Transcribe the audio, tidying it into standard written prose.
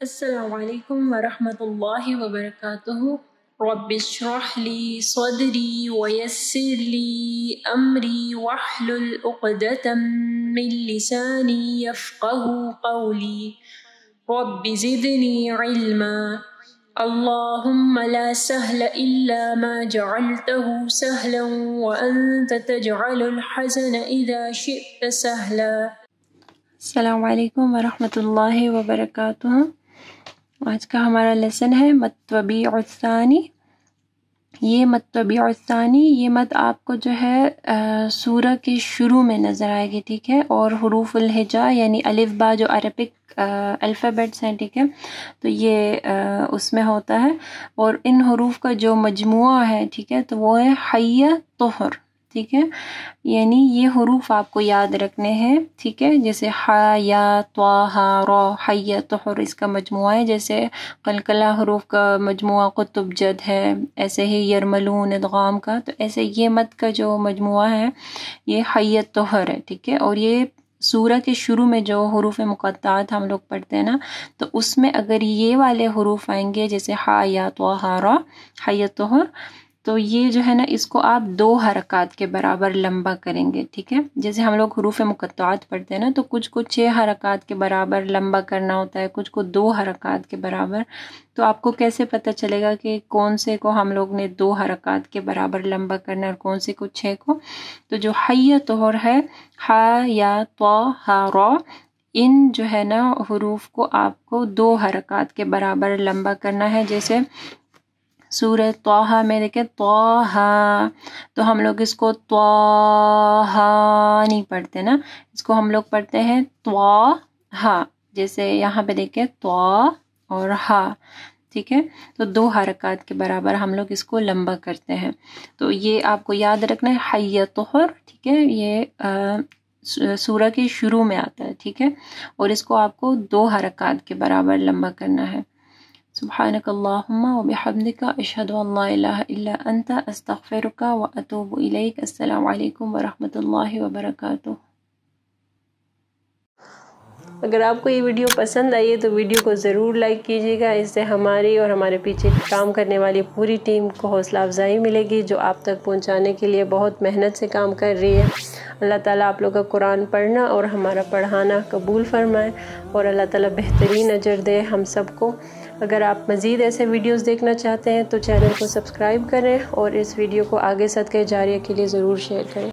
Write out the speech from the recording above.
السلام علیکم ورحمۃ اللہ وبرکاتہ۔ رب اشرح لی صدری ویسر لی امری واحلل عقدۃ من لسانی یفقهوا قولی رب زدنی علما۔ اللہم لا سہل الا ما جعلته سہلا وانت تجعل الحزن اذا شئت سہلا۔ السلام علیکم ورحمۃ اللہ وبرکاتہ۔ آج کا ہمارا لیسن ہے متبیع الثانی۔ یہ متبیع الثانی، یہ مد آپ کو جو ہے سورہ کے شروع میں نظر آئے گی، ٹھیک ہے، اور حروف الہجا یعنی الف با جو عربک الفابیٹس ہیں، ٹھیک ہے، تو یہ اس میں ہوتا ہے، اور ان حروف کا جو مجموعہ ہے، ٹھیک ہے، تو وہ ہے حی طہر، ٹھیک ہے، یعنی یہ حروف آپ کو یاد رکھنے ہیں، ٹھیک ہے، جیسے ح یا طہ را، حی طہر اس کا مجموعہ ہے، جیسے قلقلہ حروف کا مجموعہ قطب جد ہے، ایسے ہی یرملون ادغام کا، تو ایسے یہ مد کا جو مجموعہ ہے یہ حی طہر ہے، ٹھیک ہے، اور یہ سورہ کے شروع میں جو حروف مقطعات ہم لوگ پڑھتے ہیں نا، تو اس میں اگر یہ والے حروف آئیں گے جیسے ح یا طہ را حی طہر، تو یہ جو ہے نا اس کو آپ 2 حرکات کے برابر لمبا کریں گے، ٹھیک ہے، جیسے ہم لوگ حروف مقطعات پڑھتے ہیں نا، تو کچھ کو 6 حرکات کے برابر لمبا کرنا ہوتا ہے، کچھ کو 2 حرکات کے برابر، تو آپ کو کیسے پتہ چلے گا کہ کون سے کو ہم لوگ نے 2 حرکات کے برابر لمبا کرنا ہے اور کون سے کو 6 کو؟ تو جو حی طہر ہے، ح یا طہ را، ان جو ہے نا حروف کو آپ کو 2 حرکات کے برابر لمبا کرنا ہے، جیسے سورہ طہ میں دیکھیں طہ، تو ہم لوگ اس کو طہ نہیں پڑھتے نا، اس کو ہم لوگ پڑھتے ہیں طہ، جیسے یہاں پہ دیکھیں طہ اور ہا، ٹھیک ہے، تو 2 حرکات کے برابر ہم لوگ اس کو لمبا کرتے ہیں، تو یہ آپ کو یاد رکھنا ہے حی طہر، ٹھیک ہے، یہ سورہ کے شروع میں آتا ہے، ٹھیک ہے، اور اس کو آپ کو 2 حرکات کے برابر لمبا کرنا ہے۔ سبحانک اللہم وبحمدک، اشہد ان لا الہ الا انت، استغفرک واتوب الیک۔ السلام علیکم ورحمۃ اللہ وبرکاتہ۔ اگر آپ کو یہ ویڈیو پسند آئی ہے تو ویڈیو کو ضرور لائک کیجیے گا، اس سے ہماری اور ہمارے پیچھے کام کرنے والی پوری ٹیم کو حوصلہ افزائی ملے گی، جو آپ تک پہنچانے کے لیے بہت محنت سے کام کر رہی ہے۔ اللہ تعالیٰ آپ لوگ کا قرآن پڑھنا اور ہمارا پڑھانا قبول فرمائے، اور اللہ تعالیٰ بہترین اجر دے ہم سب کو۔ اگر آپ مزید ایسے ویڈیوز دیکھنا چاہتے ہیں تو چینل کو سبسکرائب کریں، اور اس ویڈیو کو آگے صدقہ جاریہ کے لیے ضرور شیئر کریں۔